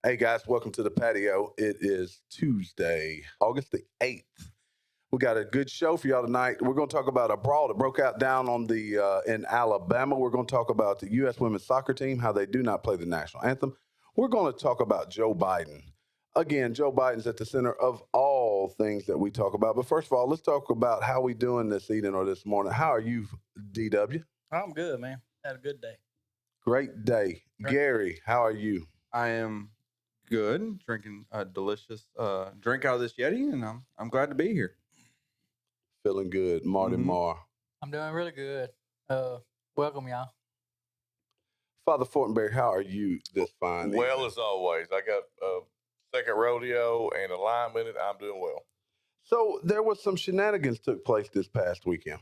Hey guys, welcome to the patio. It is Tuesday, August the 8th. We got a good show for y'all tonight. We're going to talk about a brawl that broke out down on the in Alabama. We're going to talk about the U.S. women's soccer team, how they do not play the national anthem. We're going to talk about Joe Biden. Again, Joe Biden's at the center of all things that we talk about. But first of all, let's talk about how we doing this evening or this morning. How are you, DW? I'm good, man. Had a good day. Great day. Gary, how are you? I am good, drinking a delicious drink out of this Yeti, and I'm glad to be here. Feeling good. Marty Marr. I'm doing really good. Welcome, y'all. Father Fortenberry, how are you this fine Well, evening? as always, I got a second rodeo and a lime in it. I'm doing well. So there was some shenanigans took place this past weekend.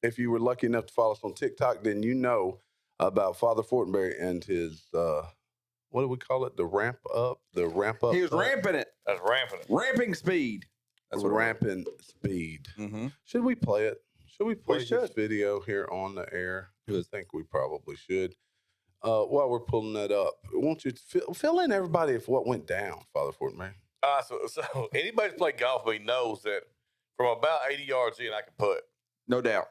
If you were lucky enough to follow us on TikTok, then you know about Father Fortenberry and his, what do we call it? The ramp up? He was ramping it. That's rampant. Ramping speed. That's what ramping speed. Mm-hmm. Should we play it? Should we play should. this video here on the air? I Good. think we probably should. While we're pulling that up, won't you fill in everybody of what went down, Father Fortenberry? So anybody who's played golf with me knows that from about 80 yards in, I can putt. No doubt.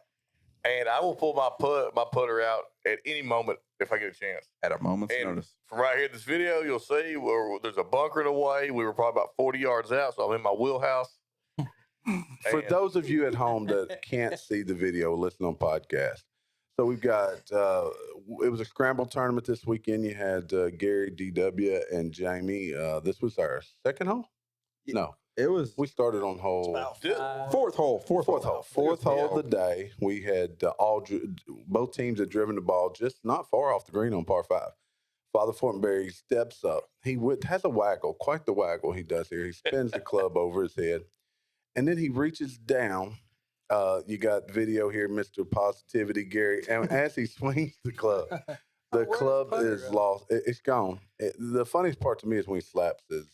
And I will pull my putter out at any moment if I get a chance. At a moment's And notice. from right here in this video, you'll see where there's a bunker in the way. We were probably about 40 yards out, so I'm in my wheelhouse. For And- those of you at home that can't see the video, listen on podcast. So we've got, it was a scramble tournament this weekend. You had Gary, DW, and Jamie. This was our second hole? No, It was we started on hole fourth hole. Fourth hole of the day. We had both teams had driven the ball just not far off the green on par 5. Father Fortenberry steps up. He has a waggle, quite the waggle he does here. He spins the club over his head, and then he reaches down. You got video here, Mr. Positivity, Gary. And as he swings the club, the club is lost. It's gone. The funniest part to me is when he slaps his.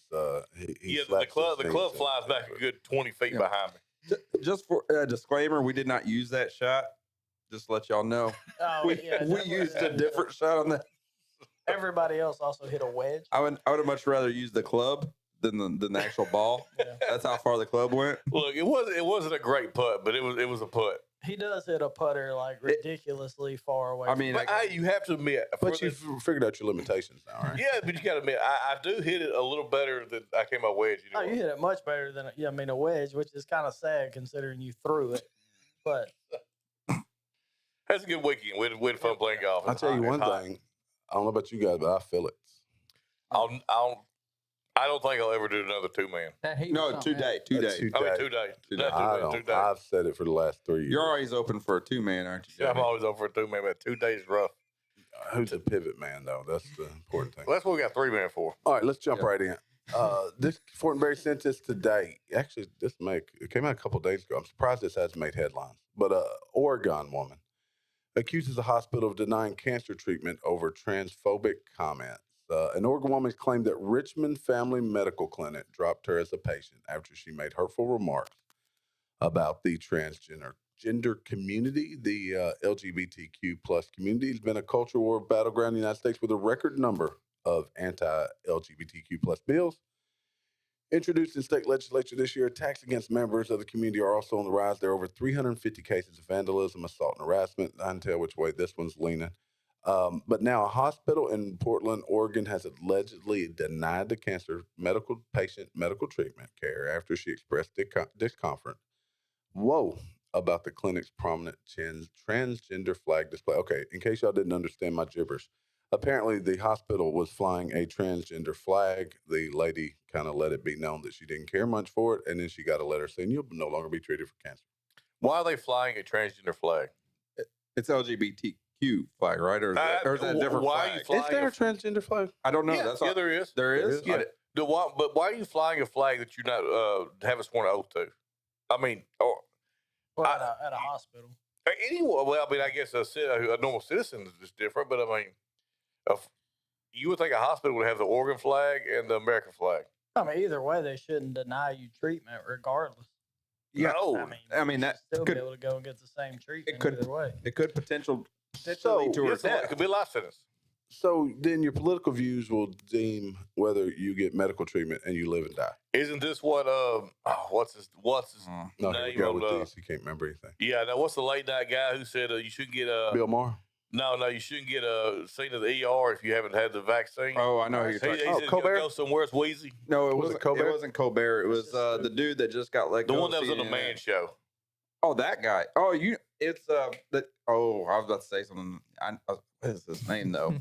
He the slaps club his flies things. back a good 20 feet behind me. Just for a disclaimer, we did not use that shot. Just to let y'all know. Oh, We yeah, used a different shot on that. Everybody else also hit a wedge. I would have much rather used the club than the actual ball. Yeah. That's how far the club went. Look, it wasn't a great putt, but it was a putt. He does hit a putter like ridiculously far away. I mean, But you have to admit, But you figured out your limitations now, right? yeah, but you got to admit, I do hit it a little better than I came out wedge. You know, you hit it much better than a wedge, which is kind of sad considering you threw it. But that's a good weekend. We had fun playing golf. I'll tell you one thing. I don't know about you guys, but I feel it. I don't think I'll ever do another 2-man. That heat No, was 2 something day. else. 2 That's day. 2 I mean, days. 2 days. Two Not days. 2 I days. don't. 2 days. I've said it for the last 3 years. You're always open for a 2-man, aren't you? Yeah, I'm Jamie? always over for a 2-man, but 2 days is rough. Who's a pivot man, though? That's the important thing. Well, that's what we got 3-man for. All right, let's jump Yeah. right in. This Fortenberry sent this today. Actually, it came out a couple days ago. I'm surprised this hasn't made headlines. But Oregon woman accuses a hospital of denying cancer treatment over transphobic comments. An Oregon woman claimed that Richmond Family Medical Clinic dropped her as a patient after she made hurtful remarks about the transgender community. The LGBTQ plus community has been a culture war battleground in the United States with a record number of anti-LGBTQ plus bills introduced in state legislature this year. Attacks against members of the community are also on the rise. There are over 350 cases of vandalism, assault, and harassment. I can tell which way this one's leaning. But now a hospital in Portland, Oregon has allegedly denied the cancer patient medical treatment care after she expressed discomfort about the clinic's prominent transgender flag display. Okay, in case y'all didn't understand my gibberish, apparently the hospital was flying a transgender flag. The lady kind of let it be known that she didn't care much for it, and then she got a letter saying you'll no longer be treated for cancer. Why are they flying a transgender flag? It's LGBTQ flag, right? Or is that a different why flag? are you flying Is there a transgender flag? I don't know. Yeah, That's yeah, all. there is. There is? Yeah. But why are you flying a flag that you're not haven't sworn an oath to? I mean, well, at a hospital. anyway. Well, I mean, I guess a normal citizen is different, but I mean, you would think a hospital would have the Oregon flag and the American flag. I mean, either way, they shouldn't deny you treatment regardless. Yeah. No. I mean, you that should still could- be able to go and get the same treatment could- either way. It could potentially So, lead to her Yes, it death. could be a life sentence. So then your political views will deem whether you get medical treatment and you live and die. Isn't this what what's his No, here we name go on with the these. He can't remember anything. yeah, now what's the late night guy who said you shouldn't get Bill Maher. no, you shouldn't get seen at the ER if you haven't had the vaccine. Oh, I know who you're he talking. he Oh, said Colbert? go somewhere it's wheezy. No, it Was it wasn't Colbert? It wasn't Colbert. It was It's just the dude that just got let The go. one that was of on the Man CNN. Show. Oh, that guy. Oh, it's that. Oh, I was about to say something. What is his name though?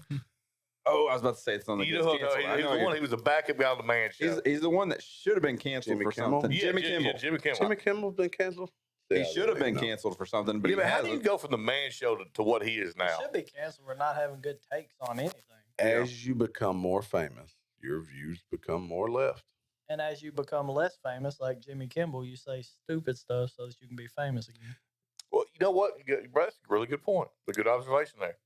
Oh, I was about to say something. You know, He he was a backup guy on the Man Show. He's the one that should have been canceled Jimmy for Kimmel? something. Jimmy Kimmel. Jimmy Kimmel. Jimmy Kimmel's been canceled. He Yeah, should have been no. canceled for something, but Yeah, he but how do you hasn't. go from the Man Show to what he is It now? should be canceled for not having good takes on anything. As you become more famous, your views become more left. And as you become less famous, like Jimmy Kimmel, you say stupid stuff so that you can be famous again. Well, you know what? That's a really good point. A good observation there.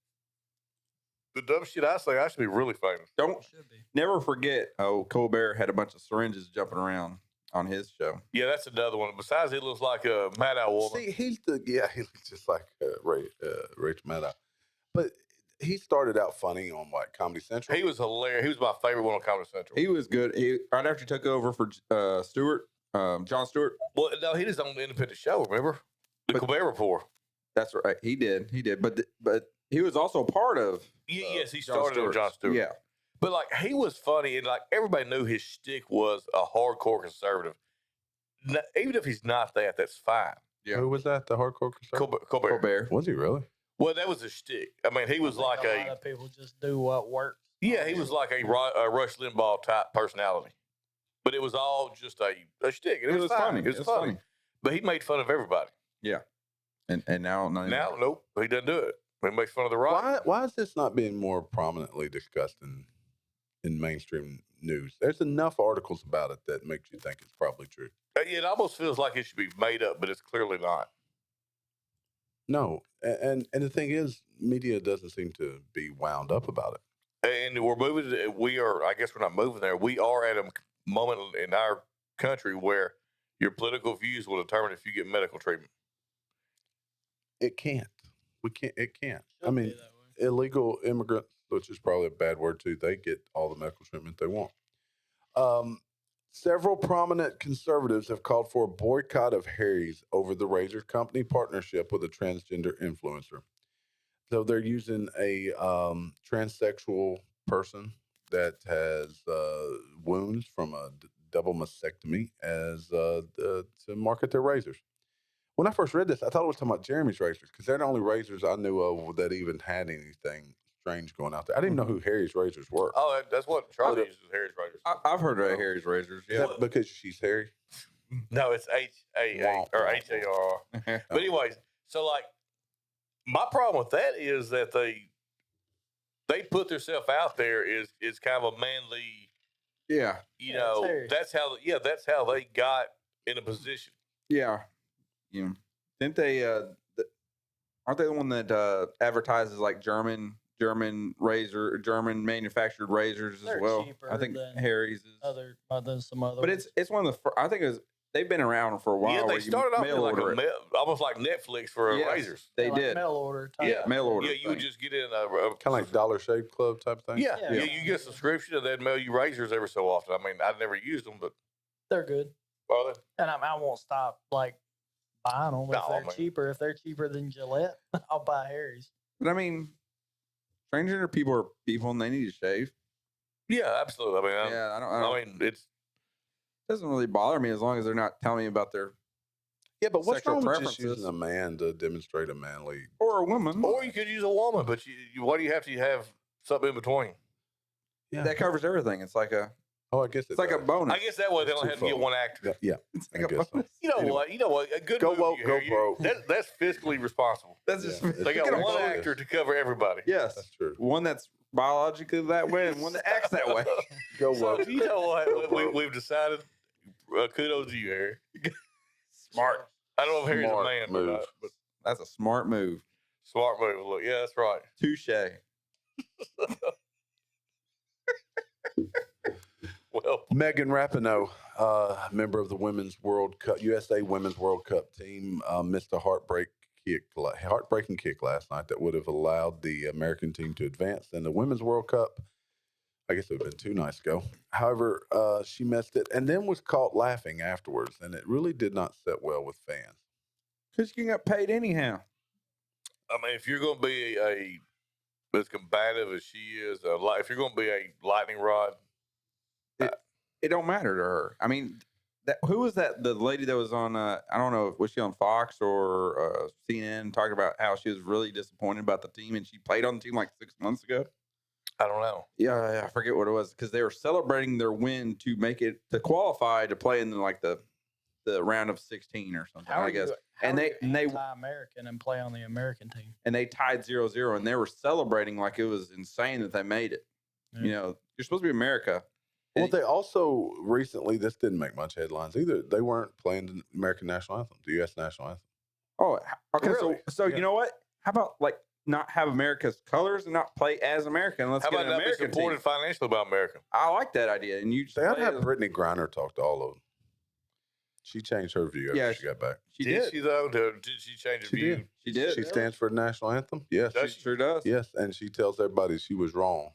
The dumb shit I say, I should be really famous. Don't Should be. never forget. Oh, Colbert had a bunch of syringes jumping around on his show. Yeah, that's another one. Besides, he looks like a Maddow woman. See, he looks just like Rachel Maddow. But he started out funny on Comedy Central. He was hilarious. He was my favorite one on Comedy Central. He was good. Right after he took over for Stewart, Jon Stewart. Well, no, he just on the independent show. Remember the But- Colbert Report? That's right. He did. But he was also part of. Yes, he Jon started on Stewart's. Jon Stewart. Yeah. But like he was funny, and like everybody knew his shtick was a hardcore conservative. Even if he's not that, that's fine. Yeah. Who was that? The hardcore conservative? Colbert. Colbert. Was he really? Well, that was his shtick. I mean, he was I like think a a lot of people just do what works. yeah, he was like a Rush Limbaugh type personality. But it was all just a shtick. And it was fine. funny. It was funny. But he made fun of everybody. And now not Now, nope, he doesn't do it. He makes fun of the right. Why is this not being more prominently discussed in mainstream news? There's enough articles about it that makes you think it's probably true. It almost feels like it should be made up, but it's clearly not. No, and the thing is, media doesn't seem to be wound up about it. And we're moving. I guess we're not moving there. We are at a moment in our country where your political views will determine if you get medical treatment. It can't. We can't. It can't. I Should be mean, that way. illegal immigrants, which is probably a bad word too, they get all the medical treatment they want. Several prominent conservatives have called for a boycott of Harry's over the razor company partnership with a transgender influencer. So they're using a transsexual person that has wounds from a double mastectomy as to market their razors. When I first read this, I thought it was talking about Jeremy's razors because they're the only razors I knew of that even had anything strange going out there. I didn't even know who Harry's razors were. Oh, that's what Charlie uses. Harry's razors. I've heard of Harry's razors. Is Yeah. that because she's Harry? No, it's HAA or HAR. But anyways, so like my problem with that is that they put themselves out there is kind of a manly, yeah. you Yeah, know, it's Harry's. that's how they got in a position. Yeah. You know, didn't they? Aren't they the one that advertises like German manufactured razors as They're well? cheaper I think than Harry's is. Than some other. But ones. it's one of the. I think they've been around for a while. Yeah, where they you started off mail in like order it. almost like Netflix for Yes, razors. They like did. mail order. Type. Yeah, mail order. Yeah, you would thing. just get in a Kind of like Dollar Shave Club type thing? yeah, Yeah. you get a subscription and they'd mail you razors every so often. I mean, I've never used them, but They're good, well, and I won't stop like buying them if No, they're man. cheaper. If they're cheaper than Gillette, I'll buy Harry's. But I mean, transgender people are people and they need to shave. yeah, absolutely. I mean, Yeah, I I don't. mean, it's It doesn't really bother me as long as they're not telling me about their Yeah, but what's Sexual wrong with just preferences. using a man to demonstrate a manly? or a woman. or you could use a woman, but why do you have to have something in between? Yeah. That covers everything. It's like a Oh, I guess it's like a does. bonus. I guess that way they It's don't have to get twofold. one actor. Yeah, It's I like a guess so. bonus. You know Anyway. what? You know what? A good Go movie, woke, go Harry, broke. That's fiscally responsible. That's Yeah. just It's They you got get a one bonus. actor to cover everybody. Yes, That's true. one that's biologically that way and one that acts that way. Go So woke. you know what? broke. We've decided. Kudos to you, Harry. Smart. I don't know if Harry's a Smart man, move. but That's a smart move. smart move. Look, yeah, that's right. Touche. Well, Megan Rapinoe, member of the Women's World Cup, USA Women's World Cup team, missed a heartbreaking heartbreaking kick last night that would have allowed the American team to advance in the Women's World Cup. I guess it would have been 2 nights ago. However, she missed it and then was caught laughing afterwards, and it really did not sit well with fans. Because you get paid anyhow. I mean, if you're going to be as combative as she is, if you're going to be a lightning rod, It don't matter to her. I mean, who was that? The lady that was on, I don't know, was she on Fox or CNN talking about how she was really disappointed about the team and she played on the team like 6 months ago? I don't know. Yeah, I forget what it was because they were celebrating their win to make it to qualify to play in like the round of 16 or something. I guess. And they anti-American and play on the American team. And they tied 0-0 and they were celebrating like it was insane that they made it. Yeah. You know, you're supposed to be America. Well, they also recently, this didn't make much headlines either. They weren't playing the American national anthem, the U.S. national anthem. Oh, okay. Really? So Yeah. you know what? How about like not have America's colors and not play as American? Let's How get about an not be American supported team. financially by America? I like that idea. And you just They ought to play have as- Brittany Griner talk to all of them. She changed her view after Yeah, she got back. She did did. she though? Did she change her She view? did. She did. She stands for the national anthem. Yes. Does She sure does. Yes, and she tells everybody she was wrong.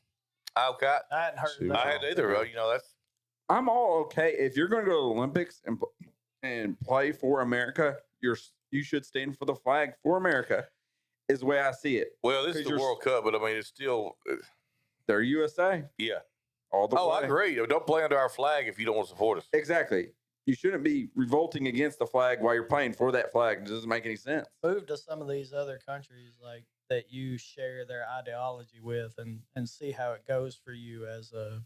Okay, I hadn't heard She that. was I had either. You know, that's I'm all okay if you're going to go to the Olympics and play for America. You should stand for the flag for America. Is the way I see it. well. This is 'Cause the you're- World Cup, but I mean, it's still They're USA. yeah. All the Oh, way. I agree. Don't play under our flag if you don't want to support us. Exactly. You shouldn't be revolting against the flag while you're playing for that flag. It doesn't make any sense. Move to some of these other countries like that you share their ideology with and see how it goes for you as a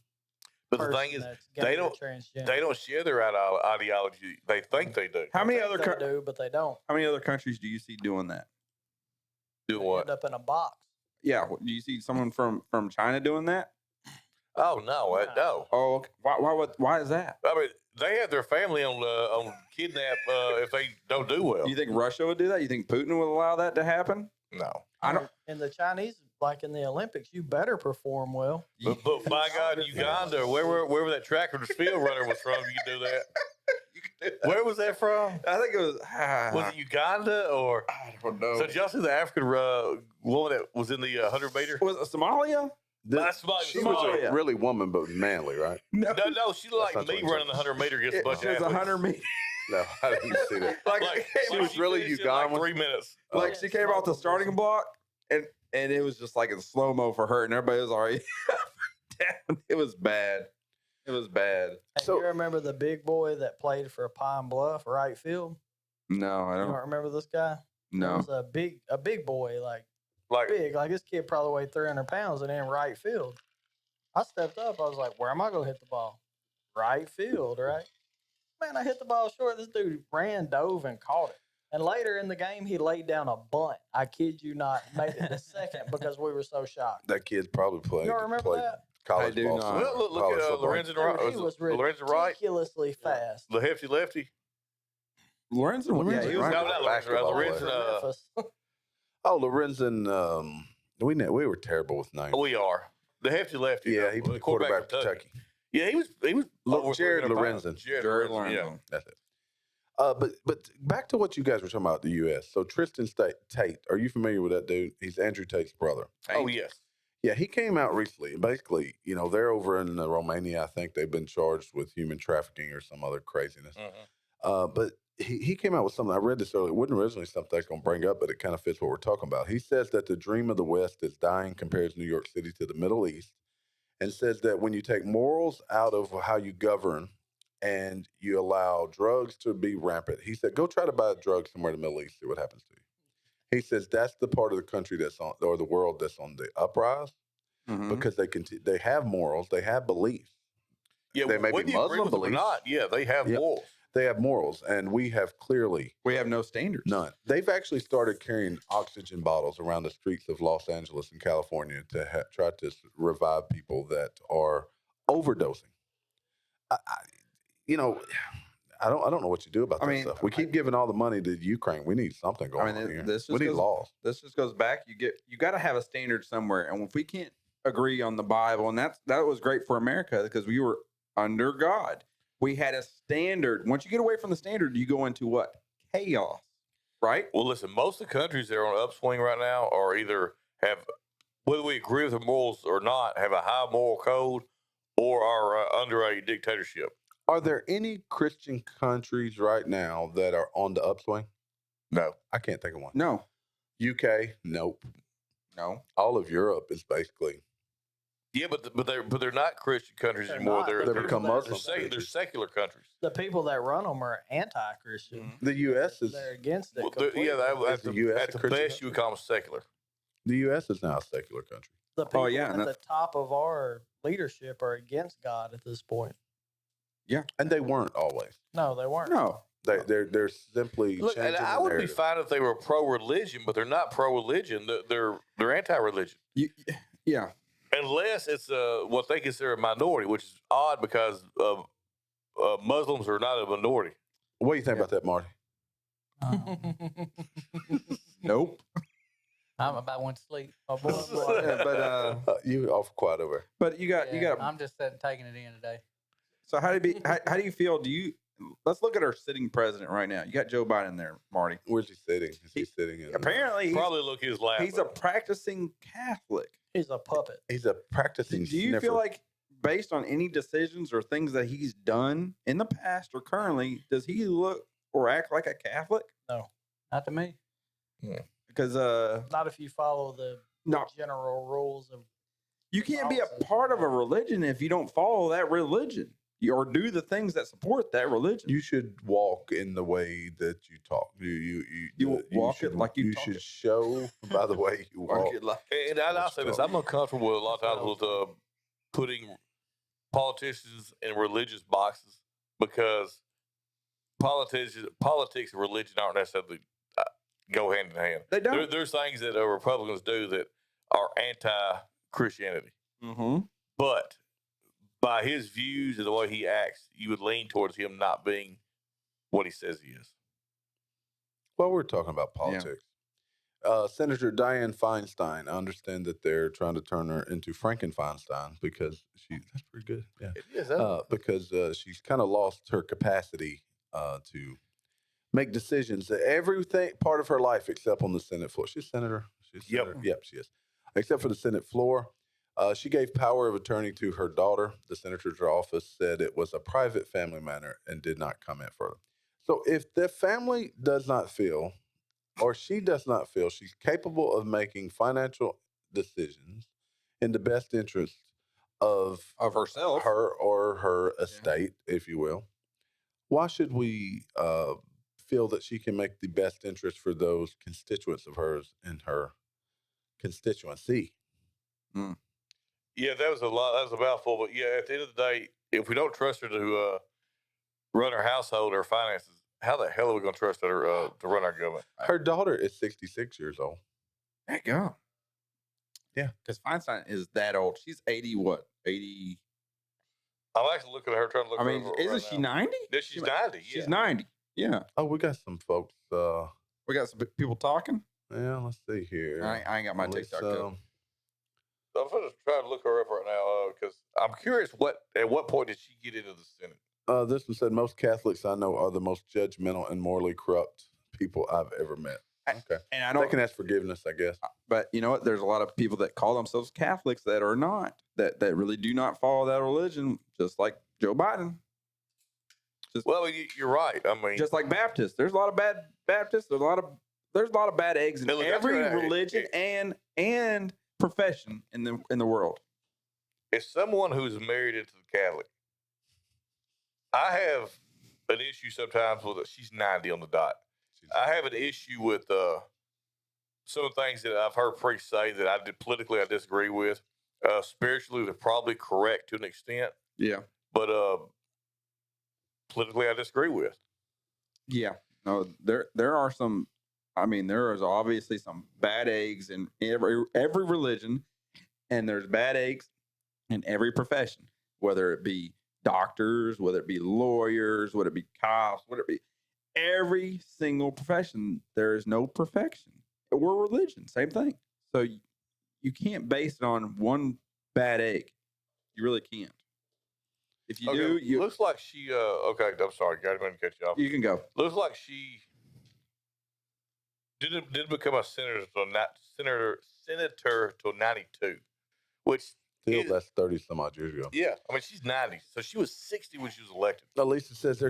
But the person thing is, that's they gay or don't- transgender. they don't share their ideology. They think they do. How many They other think they do, but they don't. how many other countries do you see doing that? Do They what? end up in a box. Yeah, do you see someone from China doing that? Oh no, no. Oh, okay. Why is that? I mean, they have their family on kidnap if they don't do well. Do you think Russia would do that? You think Putin would allow that to happen? No, I don't. In the Chinese, like in the Olympics, you better perform well. but by God, Uganda, or wherever that track or the field runner was from, you can do that. Where was that from? I think it was. Was it Uganda or? I don't know. So did y'all see the African woman that was in the 100 meter? Was it Somalia? That's Somalia. She was Somalia. a really woman, but manly, right? No, No, she looked like That's me not running the 100 meter against a it bunch was of athletes. 100 meters. No, I didn't see that. Like, she was really finished in like Ugandan? 3 minutes. Like she came off the starting block, and it was just like in slow mo for her, and everybody was already down. It was bad. It was bad. Hey, So- you remember the big boy that played for Pine Bluff right field? No, I You don't. don't remember this guy? He No. was a big boy, like Like, big. Like this kid probably weighed 300 pounds and in right field. I stepped up. I was like, where am I going to hit the ball? Right field, right? Man, I hit the ball short. This dude ran, dove, and caught it. And later in the game, he laid down a bunt. I kid you not, made it the second because we were so shocked. That kid's probably You played, don't remember played that? college I do ball. not. somewhere, look college at football. Lorenzen Dude, Wright. he was Lorenzen Wright, ridiculously fast. the hefty lefty. Lorenzen, yeah, Lorenzen, he was. right. No, not Lorenzen. Basketball Lorenzen. player. Memphis. Oh, Lorenzen. We were terrible with names. We are the hefty lefty. Yeah, though, he was the quarterback for Kentucky. Yeah, he was. over Jared 300 pounds. Lorenzen. Jared Jared Lorenzen. Yeah. Lorenzen. That's it. But back to what you guys were talking about, the U.S. So Tristan Tate, are you familiar with that dude? He's Andrew Tate's brother. Oh yes. Yeah, he came out recently. Basically, they're over in Romania. I think they've been charged with human trafficking or some other craziness. But he came out with something. I read this earlier. It wasn't originally something I was going to bring up, but it kind of fits what we're talking about. He says that the dream of the West is dying, compares New York City to the Middle East, and says that when you take morals out of how you govern and you allow drugs to be rampant, he said, go try to buy drugs somewhere in the Middle East, see what happens to you. He says that's the part of the country that's on, or the world that's on the uprise, Mhm. because they have morals, they have beliefs. Yeah, They may be whether you agree Muslim with them or beliefs. not. Yeah, they have Yep. morals. They have morals, and we have clearly We have no standards. none. They've actually started carrying oxygen bottles around the streets of Los Angeles and California to try to revive people that are overdosing. I don't know what you do about that stuff. We keep giving all the money to Ukraine. We need something going on here. this We just need goes- laws. This just goes back. You got to have a standard somewhere, and if we can't agree on the Bible, and that was great for America because we were under God. We had a standard. Once you get away from the standard, you go into what? Chaos, right? Well, listen, most of the countries that are on an upswing right now are either have, whether we agree with their morals or not, have a high moral code or are under a dictatorship. Are there any Christian countries right now that are on the upswing? No. I can't think of one. No. UK, nope. No. All of Europe is basically. Yeah, but they're not Christian countries They're anymore. not. They're They become Muslim. They're secular countries. The people that run them are anti-Christian. The U.S. is They're against it. Well, completely. at the the, US at a the Christian best, you would call them secular. the U.S. is now a secular country. The people yeah, at the top of our leadership are against God at this point. And they weren't always. No, they weren't. No. They're simply Look, and changing I the would be narrative. fine if they were pro-religion, but they're not pro-religion. They're anti-religion. Yeah. Unless it's what they consider a minority, which is odd because Muslims are not a minority. What do you think about that, Marty? Nope. I'm about went to sleep. Oh, boy, boy. Yeah, You off quiet over. but you got I'm just sitting, taking it in today. So how do you feel? Let's look at our sitting president right now. You got Joe Biden there, Marty. Where's he sitting? Is he sitting in? Apparently, Probably look his lap. he's a practicing Catholic. He's a puppet. He's a practicing. Do you feel like, based on any decisions or things that he's done in the past or currently, does he look or act like a Catholic? Not to me. Because Not if you follow the no, general rules of. you can't be a part of a religion if you don't follow that religion or do the things that support that religion. you should walk in the way that you talk? You walk it like you talk should it. show by the way you walk. And I'll say this: I'm uncomfortable with a lot of times with putting politicians in religious boxes because politics and religion aren't necessarily go hand in hand. They don't. There's things that Republicans do that are anti-Christianity, Mm-hmm. but by his views and the way he acts, you would lean towards him not being what he says he is. Well, we're talking about politics. Senator Diane Feinstein. I understand that they're trying to turn her into Frankenfeinstein because that's pretty good. Yeah. It is. Because she's kind of lost her capacity to make decisions that everything part of her life except on the Senate floor. She's a senator. She's a Yep. senator. Yep, she is. Except for the Senate floor. She gave power of attorney to her daughter. The senator's office said it was a private family matter and did not comment further. So if the family does not feel, or she does not feel she's capable of making financial decisions in the best interest of herself, her or her estate, if you will, why should we feel that she can make the best interest for those constituents of hers in her constituency? Yeah, that was a lot. That was a mouthful. But yeah, at the end of the day, if we don't trust her to run her household or finances, how the hell are we going to trust her to run our government? Her daughter is 66 years old. there you go. Yeah. Because Feinstein is that old. She's 80, what? 80. I'm actually looking at her, trying to look I at mean, her isn't right she now. 90? Yeah, she's 90. Yeah. She's 90. Yeah. Oh, we got some folks. We got some people talking. Yeah, let's see here. I ain't got my Let's, TikTok up. So I'm going to try to look her up right now because I'm curious at what point did she get into the Senate? This one said, most Catholics I know are the most judgmental and morally corrupt people I've ever met. Okay. And I They don't, can ask forgiveness, I guess. but you know what? There's a lot of people that call themselves Catholics that are not, that really do not follow that religion, just like Joe Biden. Well, you're right. I mean, Just like Baptists. There's a lot of bad Baptists. There's a lot of bad eggs in Hey, look, that's every right. religion and profession in the world. as someone who's married into the Catholic, I have an issue sometimes with it. She's 90 on the dot. I have an issue with some of the things that I've heard priests say that I politically I disagree with. Spiritually, they're probably correct to an extent, Yeah. but politically, I disagree with. Yeah. No, there are some. I mean, there is obviously some bad eggs in every religion, and there's bad eggs in every profession, whether it be doctors, whether it be lawyers, whether it be cops, whether it be every single profession. There is no perfection. Or religion, same thing. So you can't base it on one bad egg. You really can't. If you do, you looks like she. Okay, I'm sorry, got to cut you off. you can go. Looks like she didn't become a senator till 92, which Still, that's 30 some odd years ago. yeah, I mean she's 90, so she was 60 when she was elected. Lisa says there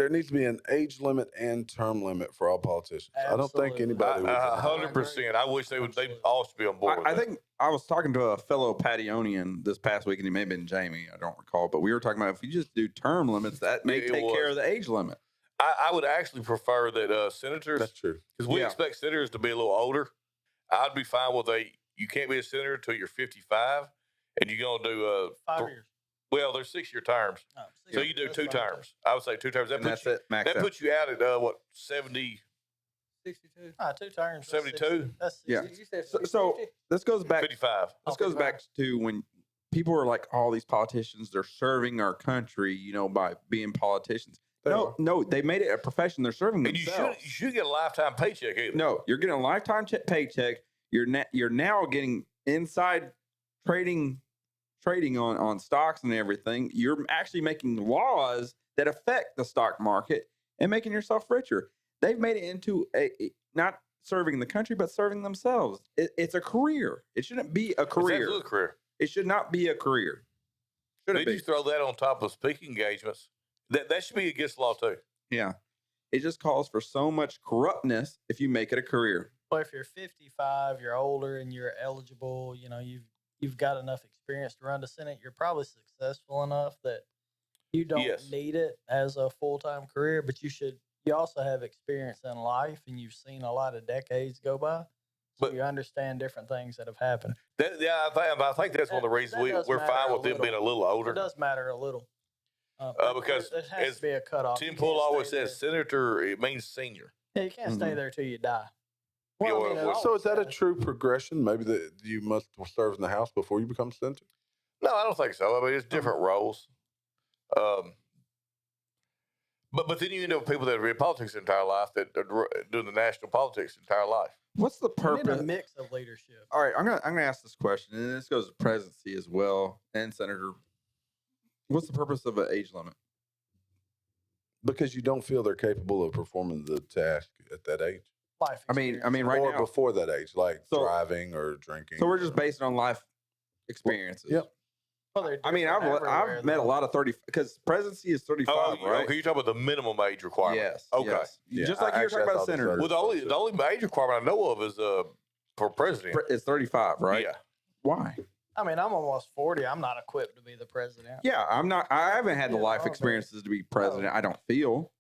needs to be an age limit and term limit for all politicians. I don't think Absolutely. anybody would. 100%. I wish they all should be on board. I think I was talking to a fellow Pationian this past week, and he may have been Jamie. I don't recall, but we were talking about if you just do term limits, that may take care of the age limit. I would actually prefer that senators. That's true. Because we expect senators to be a little older. I'd be fine with you can't be a senator until you're 55, and you're going to do 5 years. Well, there's 6-year terms. Oh, So you do 2 terms. I would say 2 terms. That puts you out at 70. 62. 2 terms. 72? That's 60. Yeah. You said So this goes back. 55. This goes back to when people are like, all these politicians, they're serving our country, by being politicians. No, they made it a profession. They're serving And themselves. you should get a lifetime paycheck either. No, you're getting a lifetime paycheck. You're now getting inside trading on stocks and everything. You're actually making laws that affect the stock market and making yourself richer. They've made it into a not serving the country, but serving themselves. It's a career. It shouldn't be a career. It's a career. It should not be a career. Did you throw that on top of speaking engagements? That should be against law too. Yeah. It just calls for so much corruptness if you make it a career. But if you're 55, you're older, and you're eligible, you've got enough experience to run the Senate, you're probably successful enough that you don't need it as a full-time career, but you also have experience in life, and you've seen a lot of decades go by. So you understand different things that have happened. I think that's one of the reasons we're fine with them being a little older. It does matter a little. Because there has to be a cutoff. Tim Pool always says senator, it means senior. Yeah, you can't stay there till you die. So is that a true progression? Maybe that you must serve in the House before you become senator? No, I don't think so. I mean, it's different roles. But then you end up with people that are in politics their entire life, that are doing the national politics their entire life. What's the We need purpose? a mix of leadership. All right, I'm gonna ask this question, and this goes to presidency as well, and senator. What's the purpose of an age limit? Because you don't feel they're capable of performing the task at that age. Life I mean, right or now, before that age, like So- driving or drinking. so we're just based on life experiences. Yep. Well, they're I mean, different I've everywhere, met a though. lot of 30 because presidency is 35, right? Okay, you're talking about the minimum age requirement. Yes. Okay. yes. Yeah, Just like you were actually, talking I about thought this senator. letter- Well, the only age requirement I know of is for president. It's 35, right? Yeah. Why? I mean, I'm almost 40. I'm not equipped to be the president. Yeah, I'm not. I haven't had the Yeah, life okay. experiences to be president. I don't feel.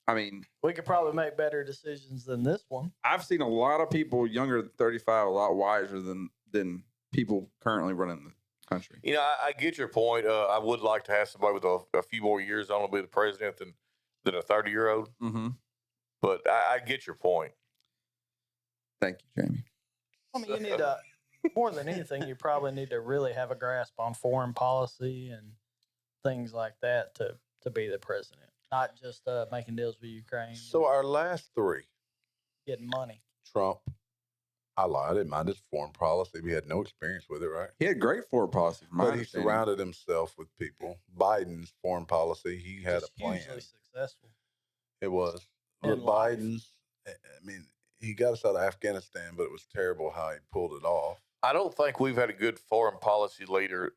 I mean, We could probably make better decisions than this one. I've seen a lot of people younger than 35 a lot wiser than people currently running the country. You know, I get your point. I would like to have somebody with a few more years on to be the president than a 30-year-old. Mm-hmm. But I get your point. Thank you, Jamie. I mean, you need to, more than anything, you probably need to really have a grasp on foreign policy and things like that to be the president, not just making deals with Ukraine. So our last three, getting money. Trump, I lied. I didn't mind his foreign policy. We had no experience with it, right? He had great foreign policy. From my But he understanding. surrounded himself with people. Biden's foreign policy, he had Just a plan. hugely successful. It was. In But life. Biden's, I mean, he got us out of Afghanistan, but it was terrible how he pulled it off. I don't think we've had a good foreign policy leader.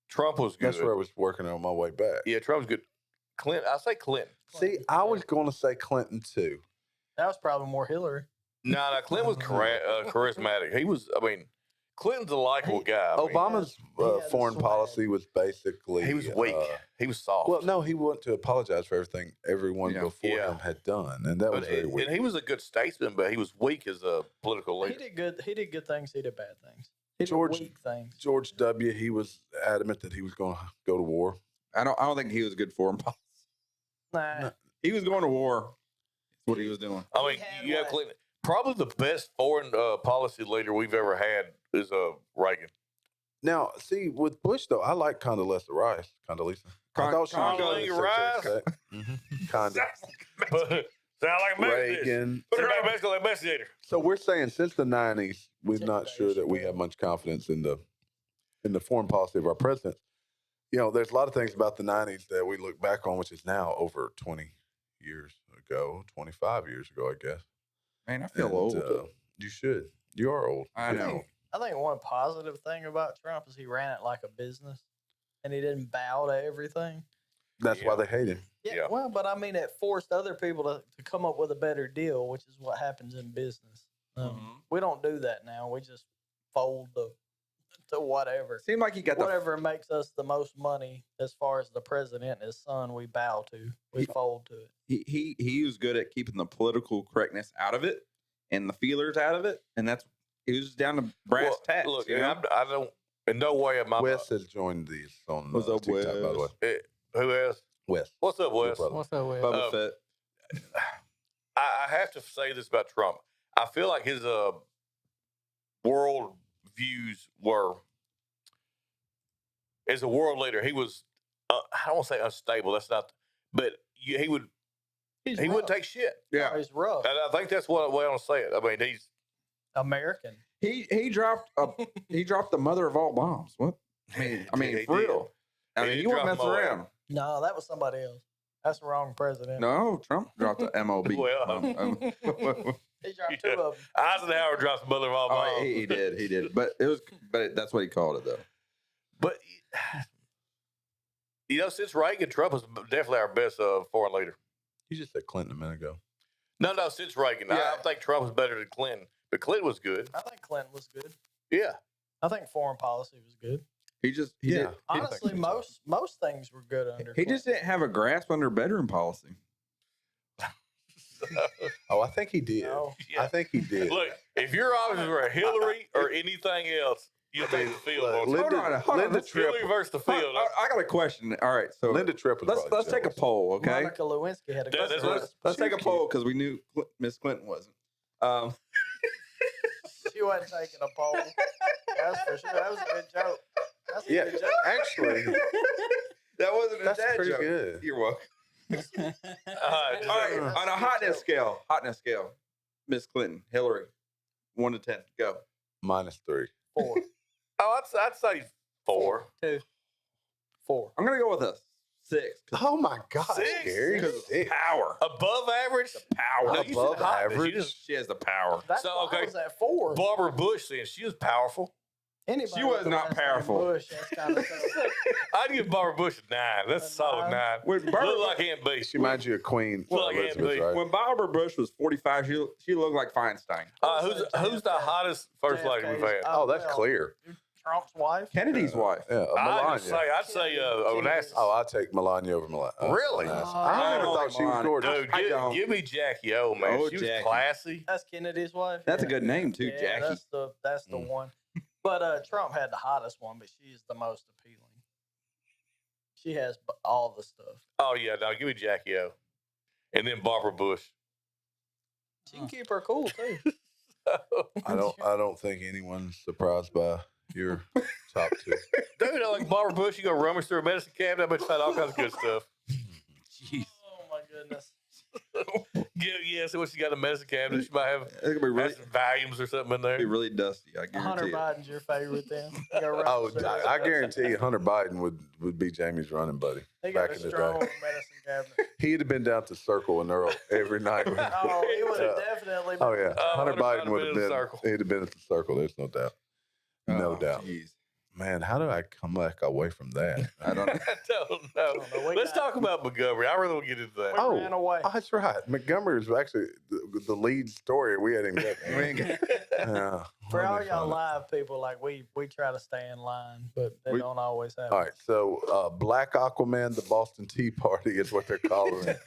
Trump was good. That's where I was working on my way back. Yeah, Trump's good. Clinton, I say Clinton. See, I was going to say Clinton too. That was probably more Hillary. No, Clinton was charismatic. He was, I mean, Clinton's a likable guy. I mean, Obama's he had a foreign swag. policy was basically he was weak. He was soft. well, no, he wanted to apologize for everything everyone Yeah. before Yeah. him had done, and that was very weak. and he was a good statesman, but he was weak as a political He leader. did good. He did good things. He did bad things. He George- did weak things. George W. He was adamant that he was going to go to war. I don't think he was good foreign policy. Nah. No. He was going to war. That's what he was doing. I mean, He had you have like- Clinton. Probably the best foreign policy leader we've ever had is Reagan. Now, see, with Bush though, I like Condoleezza Rice. Condoleezza. I thought she was Condoleezza good Rice? at Secretary of State. Condoleezza. Sound like a Methodist. Reagan. Put her on basically like investigator. So we're saying since the '90s, we're Take not that sure that issue we down. have much confidence in the foreign policy of our presidents. You know, there's a lot of things about the '90s that we look back on, which is now over 20 years ago, 25 years ago, I guess. Man, I feel And, old. you should. You are old. I know. I think one positive thing about Trump is he ran it like a business, and he didn't bow to everything. That's why they hate him. Yeah. Well, but I mean, it forced other people to come up with a better deal, which is what happens in business. We don't do that now. We just fold to whatever. Seemed like he got whatever makes us the most money as far as the president and his son. We bow to. We fold to it. He was good at keeping the political correctness out of it and the feelers out of it, and he was down to brass tacks. Look, you know? I don't. In no way am I. Wes has joined these on What's up, TikTok, by the way. Who else? Wes. What's up, Wes? What's up, Wes? Bubba Fett. I have to say this about Trump. I feel like his world views were, as a world leader, he was. I don't want to say unstable. That's not. But he would. He wouldn't take shit. Yeah, He's rough. And I think that's what way I want to say it. I mean, he's American. he dropped the mother of all bombs. What? I mean, He for did. real. I He mean, did you wouldn't drop mess them all around. No, that was somebody else. That's the wrong president. No, Trump dropped the MOB. Well, He dropped two of them. Eisenhower dropped the mother of all bombs. Oh, he did. But that's what he called it, though. But since Reagan, Trump is definitely our best foreign leader. You just said Clinton a minute ago. No, since Reagan, Yeah. I think Trump is better than Clinton. But Clinton was good. I think Clinton was good. Yeah. I think foreign policy was good. He did. Honestly, most things were good under. He just didn't have a grasp on their bedroom policy. Oh, I think he did. No. Yeah. I think he did. Look, if your options were Hillary or anything else, you take the field. won't you? Hold on. Linda Hillary Tripp. versus the field. I got a question. All right, so Linda Tripp was probably let's take a jealous. poll, okay? Monica Lewinsky had a That- good that's one. what- Let's take a poll because we knew Miss Clinton wasn't. She wasn't taking a poll. That's for sure. That was a good joke. That's a Yeah, good joke. actually, That wasn't a that's dad pretty joke. good. You're welcome. All All right, on a hotness scale, Miss Clinton, Hillary, 1 to 10, go. -3. 4. Oh, I'd say 4. 2. 4. I'm gonna go with a 6. Oh my God, 6? Gary. Because Six. power. Above average? Power. No, you said Above hotness. You average? just- She has the power. That's So, why okay. I was at 4. Barbara Bush then, she was powerful. Anybody She was with a not last name powerful. Bush, that's kind of tough. I'd give Barbara Bush a 9. That's a A solid 9? 9. When Look Barbara, like Aunt B. She reminds you of Queen Well, like Elizabeth, Aunt B. right? when Barbara Bush was 45, she looked like Feinstein. Who's the hottest first lady we've had? Oh, that's clear. Trump's wife. Kennedy's wife. Yeah, Melania. I'd say Onassis. Oh, I'll take Melania over Melania. Really? I I never don't thought like she was Melania. gorgeous. Dude, I don't. give me Jackie O, man. Oh, she was Jackie. classy. That's Kennedy's wife. That's a good name too, Yeah, Jackie. that's the one. But Trump had the hottest one, but she's the most appealing. She has all the stuff. Oh, yeah, no, give me Jackie O. And then Barbara Bush. She can keep her cool too. I don't think anyone's surprised by your top 2. Dude, I like Barbara Bush. You go rummage through a medicine cabinet. I bet you find all kinds of good stuff. Jeez. Oh my goodness. Yeah, so what she got in the medicine cabinet? She might have It's gonna be really, some volumes or something in there. really dusty. I Hunter guarantee it. Biden's your favorite then. Oh, I guarantee you Hunter Biden would be Jamie's running buddy He got back a in the strong day. medicine cabinet. He'd have been down to Circle and Earl every night. Oh, he would have definitely been. Oh yeah, Hunter Hunter Biden Biden would have been in the been. Circle. He'd have been at the Circle. There's no doubt. No Oh, doubt. Jeez. Man, how do I come back away from that? I don't know. I don't know. We Let's got- talk about Montgomery. I really want to get into that. We Oh. ran away. Oh, that's right. Montgomery was actually the lead story. We hadn't got. Yeah. For Let all me y'all find it. live people, like we try to stay in line, but they We- don't always happen. All right, so Black Aquaman, the Boston Tea Party is what they're calling it.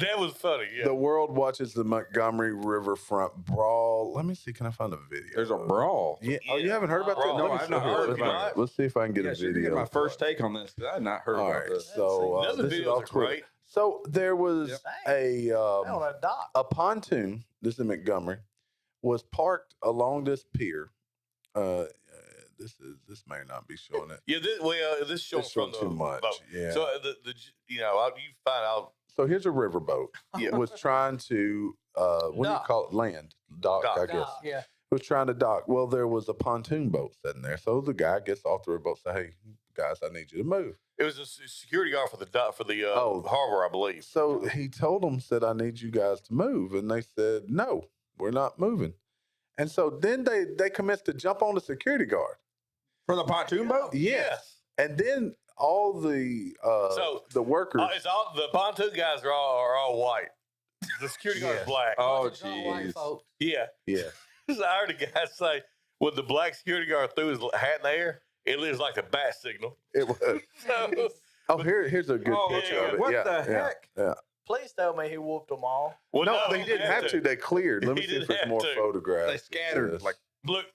That was funny. Yeah. The world watches the Montgomery Riverfront Brawl. Let me see. Can I find a video? There's a brawl. Yeah. Oh, you haven't heard about Brawl. that? No, Let me I've see. not heard Let's- about it. Let's see if I can get Yeah, a so you video. get my first take on this. 'Cause I had not heard All about right, this. so None of the this is videos all are Twitter. great. So there was Yep. Hey, on a dock. a pontoon. This is in Montgomery. Was parked along this pier. This may not be showing it. Yeah, this shows This from showed the too much. boat. Yeah. So you find out. So here's a riverboat. Yeah. Was trying to what do you Dock. call it? Land. Dock, Dock. I guess. Dock. Yeah. Was trying to dock. Well, there was a pontoon boat sitting there. So the guy gets off the riverboat, say, "Hey guys, I need you to move." It was a security guard for the Oh. harbor, I believe. So he told them, said, "I need you guys to move," and they said, "No." we're not moving. And so then they commenced to jump on the security guard. For the pontoon boat? Yes. And then all the workers. It's all the pontoon guys are all white. The security guard is black. Oh, Bunch of drunk white jeez. folks. Yeah. Yeah. So I heard a guy say when the black security guard threw his hat in the air, it was like a bat signal. It was. So, Here's a good picture of it. What yeah, the yeah, heck? Yeah. Please tell me he whooped them all. well, No, they he didn't have to. They cleared. Let me He see if didn't there's have more to. photographs. They scattered Yes. like Look,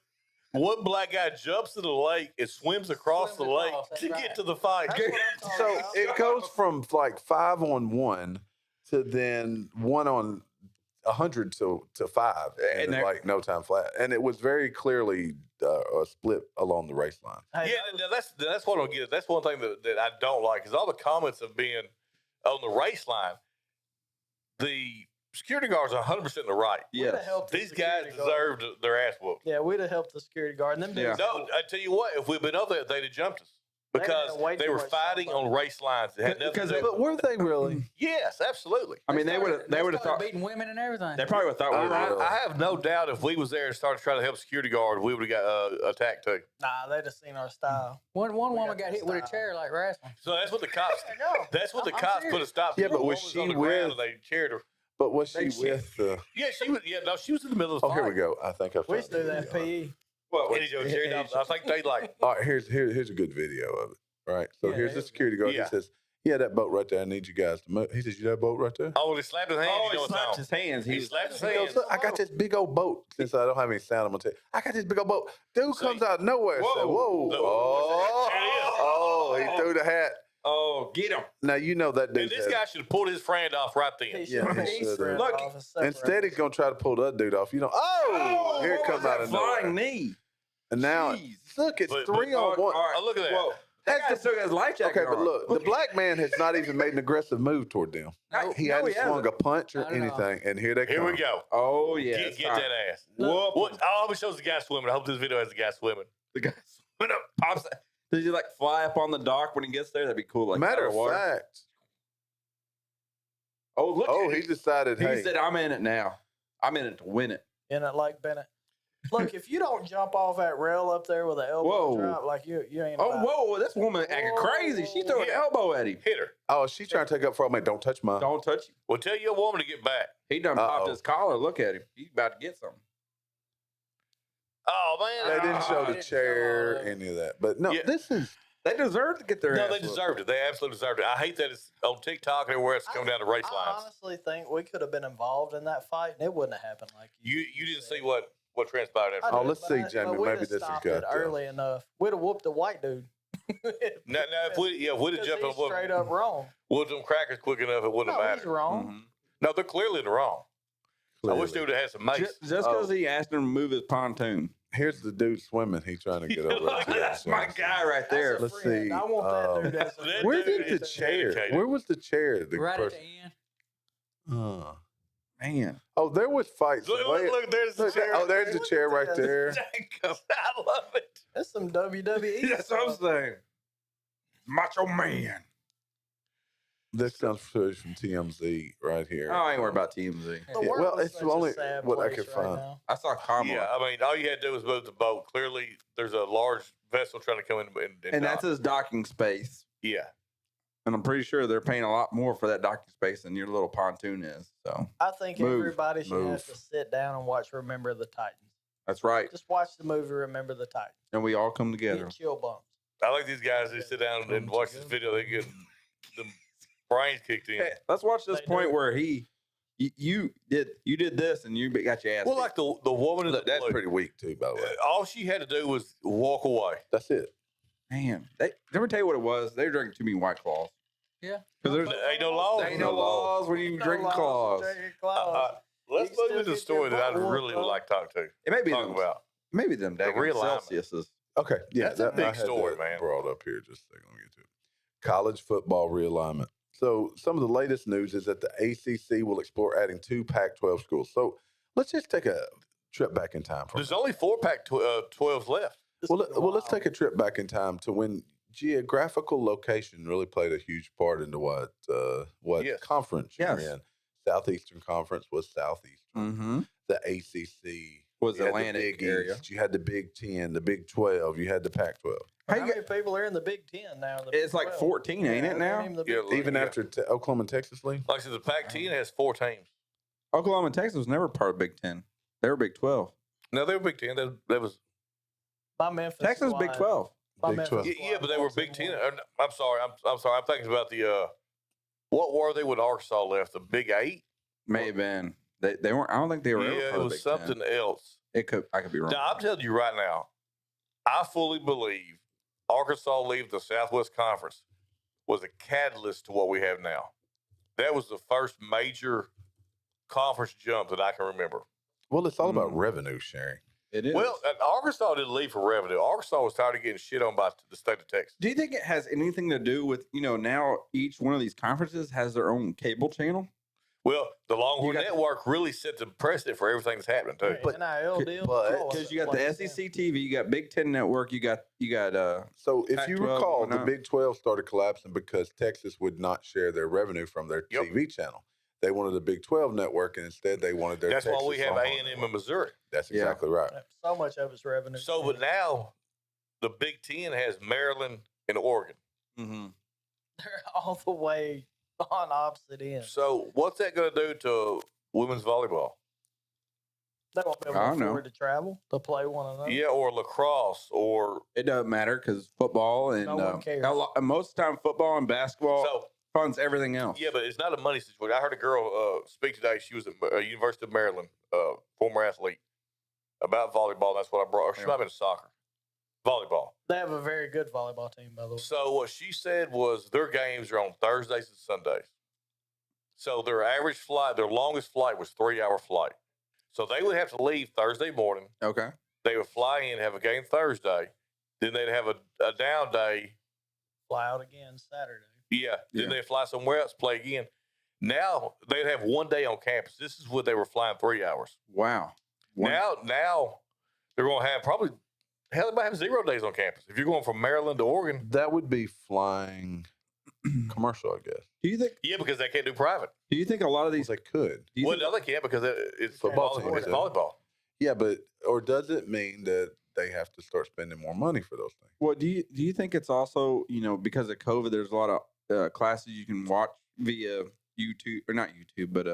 one black guy jumps in the lake and swims across Swims the lake across, that's to right. get to the fight. That's what I'm talking So about. it goes from like 5-on-1 to then 1-on-100 to 5, And and they're- like no time flat. And it was very clearly a split along the race line. Hey, Yeah, that's what I don't get. That's one thing that I don't like is all the comments of being on the race line. The security guards are 100% in the right. we'd have yes. helped the These guys security guard. deserved their ass whooped. Yeah, we'd have helped the security guard. And them Yeah. dudes- No, I tell you what, if we'd been over there, they'd have jumped us They had because way they too were much fighting somebody. on race lines. It had nothing to Because do. they- But were they really? Yes, absolutely. I mean, they would have started thought beating women and everything. they probably would have thought we were. really? I have no doubt if we was there and started trying to help security guard, we would have got attacked too. Nah, they'd have seen our style. One We woman got got the hit with a style. chair like wrestling. So that's what the cops. I know. That's what the I'm cops serious. put a stop to. Yeah, but The was woman she on the ground with- and they cheered her. But was she They cheat. with the? Yeah, she was. Yeah, no, she was in the middle of the Oh, fight. here we go. I think I. We used to do that in PE. What? And he goes, "Jerry, I think they like. All right, here's a good video of it. Right. So Yeah, here's the here's security guard. Yeah. He says, "Yeah, that boat right there. I need you guys to move." He says, "You that boat right there?" Oh, he slapped his hand. Oh, you know he what's slapped on. his hands. He He was, slapped his He goes, hands. "Look, I got this big old boat." Since I don't have any sound, I'm gonna tell you, I got this big old boat. Dude See? comes out of nowhere. Whoa. Said, "Whoa!" Look, Oh, there it is. oh, he threw the hat. oh, get him. Now you know that And dude. this guy should have pulled his friend off right He then. Yeah, should he have should have. Look, Instead, he's gonna try to pull that dude off. You know, oh, here it what comes was out that of flying nowhere. knee. And now, Jeez. look, it's But- 3-on-1. All right. Oh, look at that. Whoa. That guy still got his life jacket Okay, but on. look, the black man has not even made an aggressive move toward them. No, He no, hadn't he hasn't. swung a punch or Not at all. anything, and here they Here come. we go. Oh yeah, Get it's that time. ass. Whoop. What? I always shows the guy swimming. I hope this video has the guy swimming. The guy went up, pops. Does he like fly up on the dock when he gets there? That'd be cool. Like Matter out of water. fact, Oh look! oh, at he him. decided, He hey, said, "I'm in it now. I'm in it to win it." In it like Bennett. Look, if you don't jump off that rail up there with an elbow Whoa. drop, like you ain't. Oh about- whoa! This woman acting crazy. She threw an Yeah. elbow at him. Hit her. oh, she's trying to take up for me. Don't touch mine. Don't touch him. Well, tell your woman to get back. He done popped Uh-oh. his collar. Look at him. He's about to get something. Oh They man. didn't show they the didn't show chair, all of it. any of that. But no, Yeah. this is They deserve to get their No, ass they whooped. deserved it. They absolutely deserved it. I hate that it's on TikTok and everywhere it's coming down to race I lines. honestly think we could have been involved in that fight, and it wouldn't have happened like You didn't see what transpired after. I Oh, did, let's but see, but Jamie. we'd Maybe have this is stopped good, it early enough. We'd have whooped the white dude. Now, if we'd have Because jumped he's on straight up wrong. whooped them crackers quick enough, it wouldn't No, have he's mattered. wrong. Mhm. No, they're clearly in the wrong. I wish they clearly. would have had some mace. Just because he asked him to move his pontoon. Here's the dude swimming. He's trying to get over. Look, it. That's my guy right That's there. a Let's friend. see, I want that dude. As a that Where dude did the is chair? dedicated. Where was the chair? The Right at person- the end. Man. Oh, there was fights. Look, way- there's the Look, chair. oh, there's the Look chair at right that. there. Jacob, I love it. That's some WWE. That's what I'm stuff. saying. Macho Man. This comes from TMZ right here. Oh, I ain't worried about TMZ. The Yeah, world well, is it's such a only sad what I place could right find. now. I saw Kamala. Yeah, I mean, all you had to do was move the boat. Clearly, there's a large vessel trying to come in and that's dock. his docking space. Yeah. And I'm pretty sure they're paying a lot more for that docking space than your little pontoon is. So I think Move, everybody should move. have to sit down and watch Remember the Titans. that's right. Just watch the movie Remember the Titans. And we all come together. Get chill bumps. I like these guys who sit down and watch this video. They get the brains kicked in. Hey, let's watch this They point do. where you did this and you got your ass. Well, beat. like the woman in the Look, that's blue, pretty weak too, by the way. all she had to do was walk away. That's it. Man, let me tell you what it was. They were drinking too many White Claws. Yeah. Because there's There ain't no laws. there ain't no laws when you drink laws, claws. drinking claws. Let's You move still into the get story your that I butt whooped, really would though. like to talk to. It may be Talk them, about. maybe them daggone realignment. Celsiuses. Okay, yeah, That's a big I had story, that man. Brought up here, just a second. Let me get to it. College football realignment. So some of the latest news is that the ACC will explore adding 2 Pac-12 schools. So let's just take a trip back in time. For a There's minute. only 4 Pac-12s left. This well, is well, let's wild. take a trip back in time to when geographical location really played a huge part into what Yes. conference Yes. you're in. Southeastern Conference was Southeastern. Mm-hmm. The ACC Was you had Atlantic the Big area. East. You had the Big 10, the Big 12. You had the Pac-12. How How you many people are in the Big 10 now? The It's Big like 12? 14, ain't it they're now? named the Yeah, Big 10. Even after Oklahoma and Texas League? Like I said, the Pac-10 has 4 teams. Oklahoma and Texas was never part of Big 10. They were Big 12. No, they were Big 10. That was My Memphis Texas Big squad- 12. my Big Memphis 12. yeah, squad but they were walks in Big 10. one. I'm sorry. I'm sorry. I'm thinking about the what were they when Arkansas left? The Big 8? May have been. They weren't. I don't think they were ever Yeah, part it of was Big 10. something else. It could. I could be wrong. Now, I'm telling you right now, I fully believe Arkansas leaving the Southwest Conference was a catalyst to what we have now. That was the first major conference jump that I can remember. Well, it's all about revenue sharing. It is. Well, Arkansas didn't leave for revenue. Arkansas was tired of getting shit on by the state of Texas. do you think it has anything to do with now each one of these conferences has their own cable channel? Well, the Longhorn got- Network really set the precedent for everything that's happening too. Right, NIL deal. but- all of Because it you got the plays in. SEC TV, you got Big 10 Network, you got So if you Pac-12 recall, going the up. Big 12 started collapsing because Texas would not share their revenue from their Yep. TV channel. They wanted the Big 12 network, and instead they wanted their That's Texas why we have Longhorn A&M in network. Missouri. That's Yeah. exactly right. So much of it's revenue. So, but now the Big 10 has Maryland and Oregon. they're all the way on opposite ends. So, what's that going to do to women's volleyball? They won't be able I to don't know. afford to travel to play one another. Yeah, or lacrosse, or It doesn't matter because football and No one cares. most of the time football and basketball so. funds everything else. Yeah, but it's not a money situation. I heard a girl speak today. She was at University of Maryland, former athlete, about volleyball. That's what I brought. Or she Yeah. might have been soccer, volleyball. They have a very good volleyball team, by the way. So what she said was their games are on Thursdays and Sundays. So their average flight, their longest flight was 3-hour flight. So they would have to leave Thursday morning. Okay. They would fly in, have a game Thursday. Then they'd have a down day. Fly out again Saturday. Yeah. Then Yeah. they'd fly somewhere else, play again. Now they'd have one day on campus. This is what they were flying 3 hours. Wow. Now they're going to have probably, hell, they might have 0 days on campus. If you're going from Maryland to Oregon. That would be flying commercial, I guess. Do you think? Yeah, because they can't do private. Do you think a lot of Well, these? they could. Do you Well, think, no, they can't because it's Football volleyball. team, It's yeah. volleyball. Yeah, but or does it mean that they have to start spending more money for those things? well, do you think it's also because of COVID? There's a lot of classes you can watch via YouTube or not YouTube, but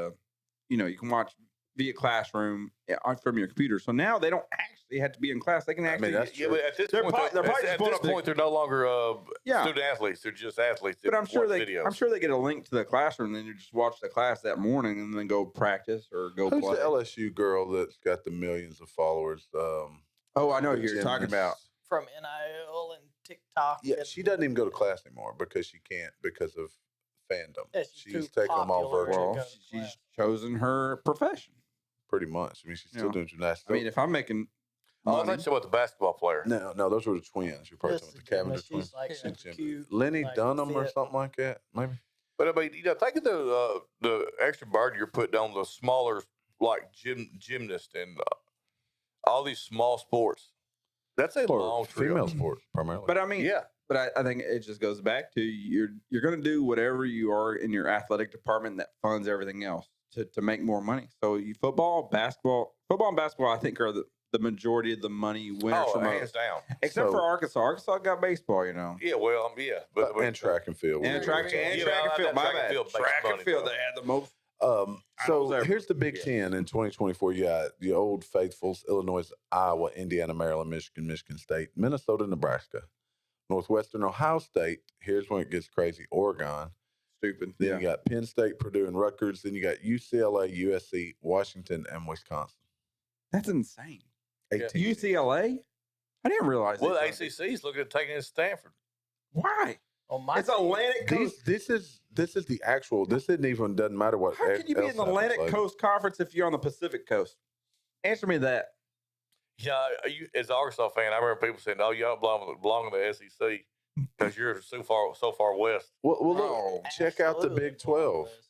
you can watch via classroom from your computer. So now they don't actually have to be in class. They can actually. that's Yeah, but at this They're point, pro- they're probably just at pulling this up the- point, they're no longer Yeah. student athletes. They're just athletes. But that I'm sure watch they videos. get a link to the classroom, and then you just watch the class that morning, and then go practice or go Who's play. the LSU girl that's got the millions of followers? Oh, I know who you're talking about. gymnast. From NIL and TikTok. Yeah, and- she doesn't even go to class anymore because she can't because of fandom. Yeah, she's she's too taking them all popular to virtual, go Well, to she's class. chosen her profession. pretty much. I mean, she's still Yeah. doing gymnastics. I mean, if I'm making Oh, I money, thought you about the basketball player. no, those were the twins. You're probably This talking about is the Cavendish She's twins. like Yeah. super cute. Lenny like, Dunham or fit. something like that, maybe. But I mean, think of the extra burden you're putting on the smaller, like gymnast and all these small sports. That's a Or long trip. female sports primarily. but I mean, Yeah. But I think it just goes back to you're going to do whatever you are in your athletic department that funds everything else to make more money. So football, and basketball, I think are the majority of the money winners Oh, from hands down. except So- for Arkansas. Arkansas got baseball, Yeah, well, yeah. But and track and field. and track and Yeah, track and I field. thought My track and bad. field makes Track and money, field. though. They had the most. So there. here's the Big Yeah. 10 in 2024. You got the old faithfuls: Illinois, Iowa, Indiana, Maryland, Michigan, Michigan State, Minnesota, Nebraska, Northwestern Ohio State. Here's when it gets crazy: Oregon. Stupid. Then Yeah. you got Penn State, Purdue, and Rutgers. Then you got UCLA, USC, Washington, and Wisconsin. That's insane. 18. UCLA? I didn't realize. Well, they the tried to- ACC's looking at taking it to Stanford. Why? On my It's team, Atlantic Coast. This is the actual. This isn't even doesn't matter what. How can you be else in the happens Atlantic later. Coast Conference if you're on the Pacific Coast? Answer me that. Yeah, as an Arkansas fan, I remember people saying, "Oh, y'all belong in the SEC because you're so far west." Well, look, Oh, check out the absolutely Big belong 12. to the SEC.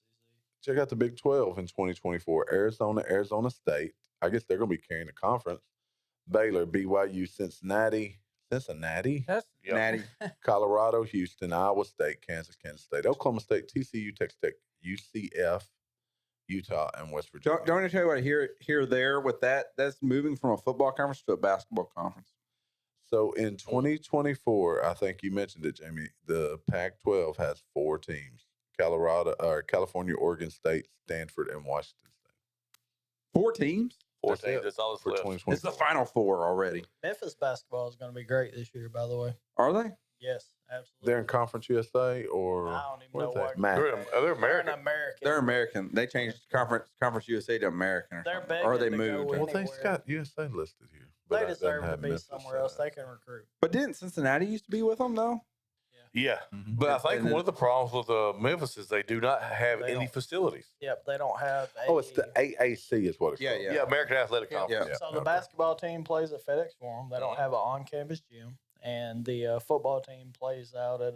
Check out the Big 12 in 2024. Arizona State. I guess they're going to be carrying the conference. Baylor, BYU, Cincinnati, That's Yep. Natty. Colorado, Houston, Iowa State, Kansas State, Oklahoma State, TCU, Texas Tech, UCF, Utah, and West Virginia. Don't I tell you what here there with that? That's moving from a football conference to a basketball conference. So in 2024, I think you mentioned it, Jamie. The Pac-12 has 4 teams: California, Oregon State, Stanford, and Washington State. 4 teams? 14. That's all that's for left. 2024. It's the Final Four already. Memphis basketball is going to be great this year, by the way. Are they? Yes, absolutely. They're in Conference USA or I don't even what know is that? what. MAC. They're American. They're an American. They're American. They changed Conference USA to American or They're something. Or they begging to go moved. in. Well, they've Anywhere. got USA listed here. But They it doesn't deserve to have be Memphis somewhere else. in They it. can recruit. But didn't Cincinnati used to be with them though? Yeah. Mhm. But I think And one of the problems with Memphis is they do not have They any don't. facilities. Yep, they don't have. Oh, it's the AAC is what it's Yeah, called. yeah. Yeah, American Athletic Yeah. Conference. Yeah. So the Okay. basketball team plays at FedEx Forum. They don't Uh-huh. have an on-campus gym, and the football team plays out at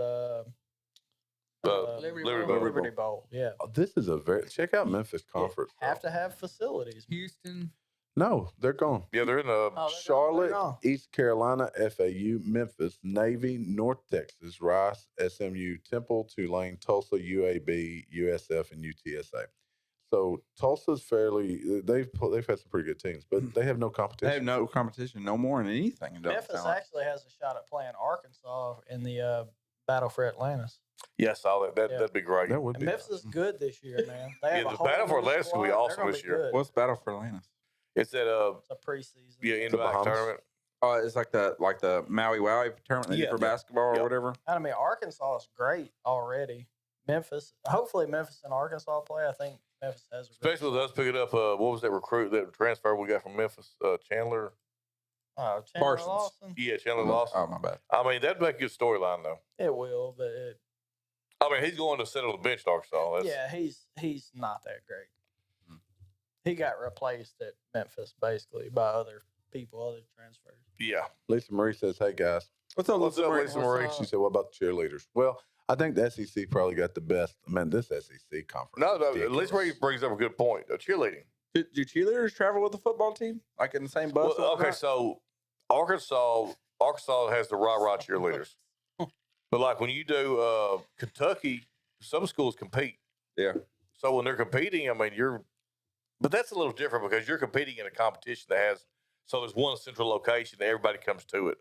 Liberty Bowl. Liberty Bowl. Yeah, Oh, this is a check out Memphis Conference. have though. to have facilities. Houston. No, they're gone. Yeah, they're in Oh, they're Charlotte, gone. East Carolina, FAU, Memphis, Navy, North Texas, Rice, SMU, Temple, Tulane, Tulsa, UAB, USF, and UTSA. So Tulsa's fairly they've had some pretty good teams, but they have no They competition. have no competition, no more in anything. It doesn't Memphis sound like. actually has a shot at playing Arkansas in the battle for Atlantis. Yeah, I saw that. Yeah. That'd be great. That would And be. Memphis is good this year, man. They have Yeah, a the whole battle for new Atlantis will be squad. They're awesome gonna this be year. good. What's Battle for Atlantis? It's at It's a preseason. invite Bahamas. tournament. Oh, it's like the Maui Wowie tournament they do Yeah. for basketball Yeah. or whatever. I mean, Arkansas is great already. Memphis, hopefully Memphis and Arkansas play. I think Memphis has a great Especially with us picking up what was that recruit that transfer we got from Memphis? Chandler. Chandler Parsons. Lawson. Yeah, Chandler Lawson. Oh, my bad. I mean, that'd make a good storyline though. It will, but I mean, he's going to sit on the bench at Arkansas. That's, yeah, he's not that great. Hmm. He got replaced at Memphis basically by other people, other transfers. Yeah. Lisa Marie says, "Hey guys," What's up, What's up, Marie? Lisa Marie? she said, "What about the cheerleaders?" Well, I think the SEC probably got the best. Man, this SEC conference. No, is at least ridiculous. Ray brings up a good point. Cheerleading. Do cheerleaders travel with the football team, like in the same bus? Well, okay, so Arkansas has the rah-rah cheerleaders. But like when you do Kentucky, some schools compete. Yeah. So when they're competing, I mean, but that's a little different because you're competing in a competition that has, so there's one central location that everybody comes to it.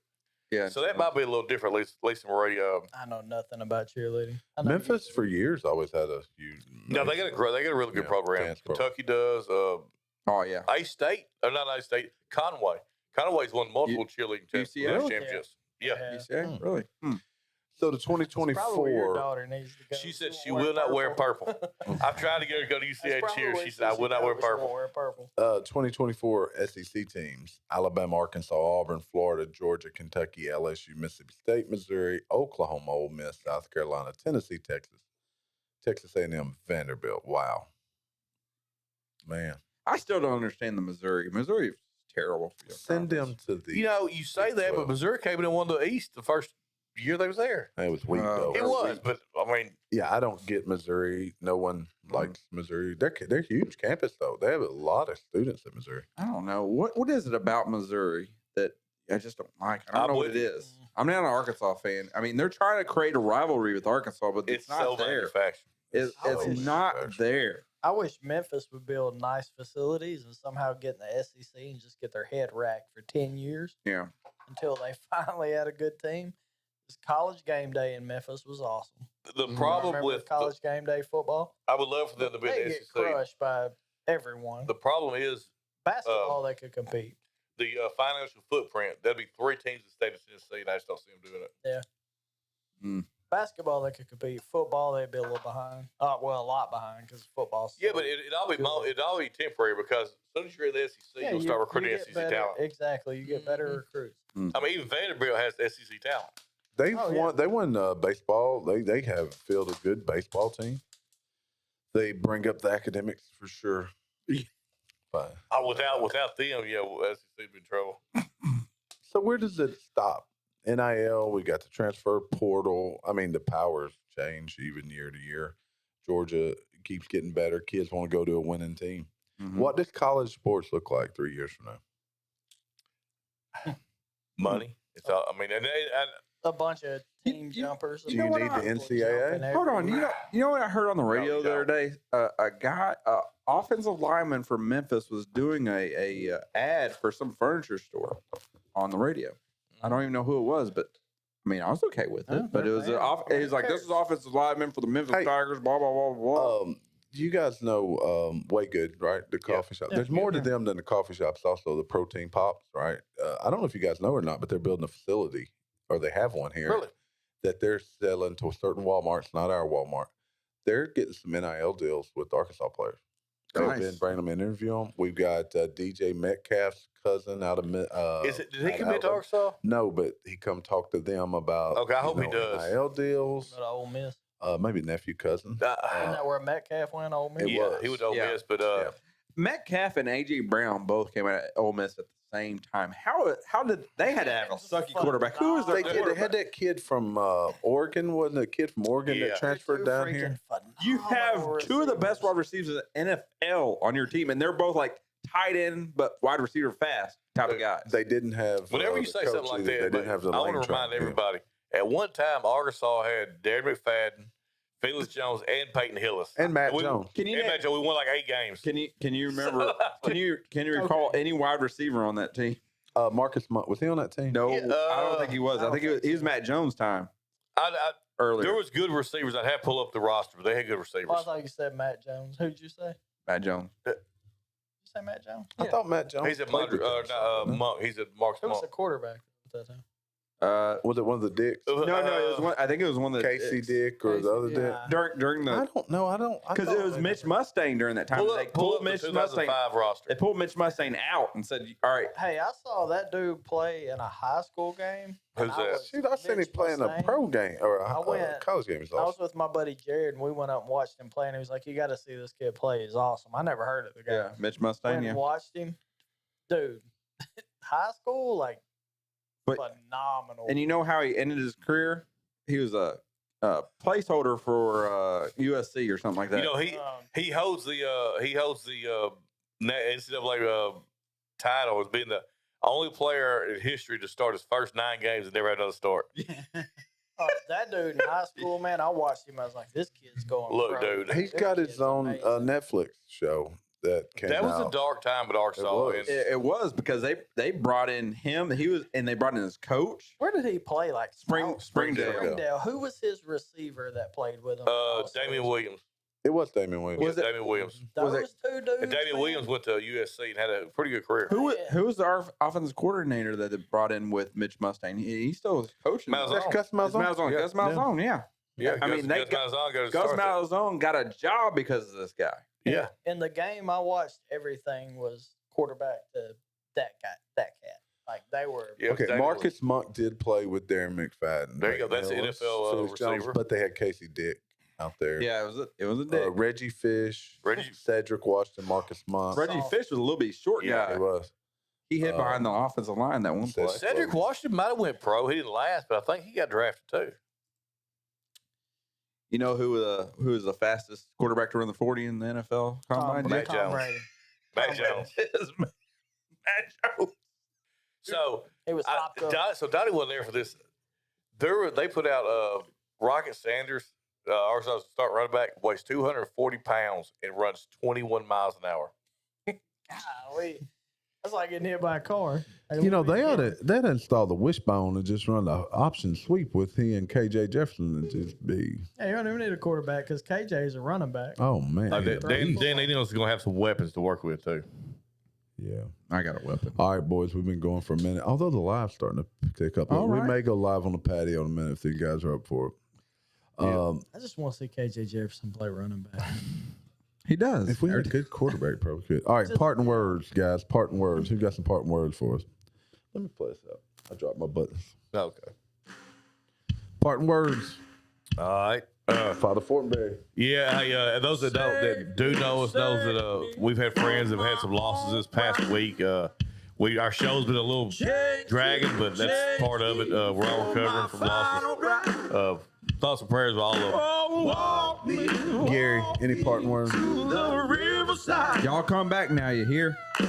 Yeah. So that might be a little different, Lisa Marie. I know nothing about cheerleading. I know Memphis you do. for years always had a huge. No, they got a really good Yeah, program. dance program. Kentucky does. Oh yeah. A-State, or not A-State, Conway's won multiple cheerleading UCF? championships. Yeah. Yeah. Yeah. Hmm. Really? So the It's probably where your 2024. daughter needs to go. She said won't she will not wear purple. I've tried to get her to go to That's UCA probably cheer. where She said, I will not wear purple. Wear purple. 2024 SEC teams: Alabama, Arkansas, Auburn, Florida, Georgia, Kentucky, LSU, Mississippi State, Missouri, Oklahoma, Ole Miss, South Carolina, Tennessee, Texas A&M, Vanderbilt. Wow, man, I still don't understand the Missouri. Missouri is terrible. For your send conference. them to the. You know, you say that, but 12. Missouri came in and won the East the first year they was there. It was weak though. It They're was, weak. but I mean, Yeah, I don't get Missouri. No one likes Missouri. They're huge campus though. They have a lot of students at Missouri. I don't know what is it about Missouri that I just don't like. I don't I'm know what with it you. is. I'm not an Arkansas fan. I mean, they're trying to create a rivalry with Arkansas, but it's it's not so there. manufactured. It's I wish- not there. I wish Memphis would build nice facilities and somehow get in the SEC and just get their head racked for 10 years Yeah. until they finally had a good team. This college game day in Memphis was awesome. The Mhm. problem Remember with college game day football? I would love for them to be They in the get SEC. crushed by everyone. The problem is Basketball, they could compete. the financial footprint. There'd be 3 teams in the state of Tennessee, and I just don't see them doing it. Basketball, they could compete. Football, they'd be a little behind. Well, a lot behind because football's Yeah, so but it'd all be good. it'd all be temporary because as soon as you're in the SEC, Yeah, you'll start you recruiting get SEC better- talent. Exactly. You get better Mhm. recruits. I mean, even Vanderbilt has SEC talent. They Oh, yeah. won. They won baseball. They have fielded a good baseball team. They bring up the academics for sure. But, Without them, yeah, SEC be in trouble. so where does it stop? NIL. We got the transfer portal. I mean, the powers change even year to year. Georgia keeps getting better. Kids want to go to a winning team. Mhm. What does college sports look like 3 years from now? Money. It's all. I mean, and A bunch of You- team you- jumpers. Do you need the NCAA? Hold on. You know what I heard on the radio the you other day? A guy, offensive lineman for Memphis was doing a ad for some furniture store on the radio. I don't even know who it was, but I mean, I was okay with it. Oh, But it was it was like, this is offensive lineman for the Memphis Tigers. Blah blah blah blah. You guys know Way Good, right? The coffee shop. There's more to them than the coffee shops. Also, the protein pops, right? I don't know if you guys know or not, but they're building a facility, or they have one here, that they're selling to a certain Walmart. It's not our Walmart. They're getting some NIL deals with Arkansas players. They've been bringing them in, interview them. We've got DJ Metcalf's cousin out of. Did he commit to Arkansas? No, but he come talk to them about. Okay, I hope he does. NIL deals. At Ole Miss. Maybe nephew, cousin. Isn't that where Metcalf went? Ole Miss. He was Ole Miss, but Metcalf and AJ Brown both came out at Ole Miss at the same time. How did they had to have a sucky quarterback? Who was their quarterback? They had that kid from Oregon, wasn't it? A kid from Oregon that transferred down here. You have two of the best wide receivers in the NFL on your team, and they're both like tight end but wide receiver fast type of guys. They didn't have. Whenever you say something like that, they didn't have the I want to remind everybody. At one time, Arkansas had Darren McFadden, Felix Jones, and Peyton Hillis, and Matt Jones. We won like 8 games. Can you remember? Can you recall any wide receiver on that team? Marcus Monk, was he on that team? No, I don't think he was. I think he was Matt Jones' time. Earlier, there was good receivers. I'd have to pull up the roster, but they had good receivers. Well, I thought you said Matt Jones. Who'd you say? Matt Jones. Did you say Matt Jones? I thought Matt Jones. He's at Monk. He's at Marcus Who was Monk. the quarterback at that time? Was it one of the Dicks? No, it was one. I think it was one of the Casey Dick or the other Dick. During the. I don't know. Because it was Mitch Mustang during that time. They pulled Mitch Mustang roster. They pulled Mitch Mustang out and said, "All right." Hey, I saw that dude play in a high school game. Who's that? Shoot, I seen him play in a pro game or a college game. I was with my buddy Jared, and we went up and watched him play. And he was like, "You got to see this kid play. He's awesome." I never heard of the guy. Yeah, Mitch Mustang. Went and watched him, dude. High school, like. Phenomenal. And you know how he ended his career? He was a placeholder for USC or something like that. You know, he holds the NCAA title as being the only player in history to start his first 9 games and never had another start. That dude in high school, man, I watched him. I was like, this kid's going. Look, pro. dude, he's got his own Netflix show that came out. That was a dark time at Arkansas. It was because they brought in him. They brought in his coach. Where did he play? Like Springdale. Springdale. Who was his receiver that played with him? Damian Williams. It was Damian Williams. Damian Williams. Those two dudes. And Damian Williams went to USC and had a pretty good career. Who was the offensive coordinator that they brought in with Mitch Mustang? He still was coaching. That's Gus Malzahn. Gus Malzahn, yeah. I mean, Gus Malzahn got a job because of this guy. Yeah. In the game I watched, everything was quarterback to that cat. Like they were. Yeah, okay, Marcus Monk did play with Darren McFadden. There you go. That's the NFL receiver. But they had Casey Dick out there. Yeah, it was a Dick. Reggie Fish, Cedric Washington, Marcus Monk. Reggie Fish was a little bit short guy. He was. He hid behind the offensive line that one play. Cedric Washington might have went pro. He didn't last, but I think he got drafted too. You know who is the fastest quarterback to run the 40 in the NFL combine? Matt Jones. Matt Jones. Matt Jones. So it was Donnie wasn't there for this. They put out Rocket Sanders, Arkansas start running back, weighs 240 pounds and runs 21 miles an hour. Golly. That's like getting hit by a car. You know, they'd install the wishbone and just run the option sweep with he and KJ Jefferson and just be. Yeah, you don't even need a quarterback because KJ is a running back. Oh, man. Dan Enos is going to have some weapons to work with, too. Yeah. I got a weapon. All right, boys, we've been going for a minute. Although the live's starting to pick up. We may go live on the patio in a minute if you guys are up for it. I just want to see KJ Jefferson play running back. He does. If we had a good quarterback, probably could. All right, parting words, guys. Parting words. Who got some parting words for us? Let me play this up. I dropped my buttons. Okay. Parting words. All right. Father Fortenberry. Yeah, those that do know us knows that we've had friends that have had some losses this past week. Our show's been a little dragging, but that's part of it. We're all recovering from losses. Thoughts and prayers with all of them. Gary, any parting words? Y'all come back now, you hear? I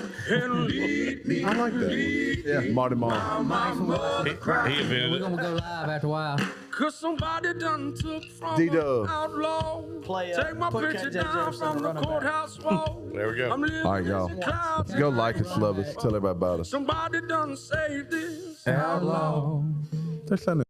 like that one. Yeah, Marty Mom. He invented We're it. going to go live after a while. Cause somebody done took from D-Dub. an outlaw. Play Take my put picture KJ down Jefferson from the the running back. courthouse wall. There we go. I'm living All right, in y'all. the clouds. Go like us, love us. Tell everybody about us. Somebody done saved this Outlaw. outlaw. They're sending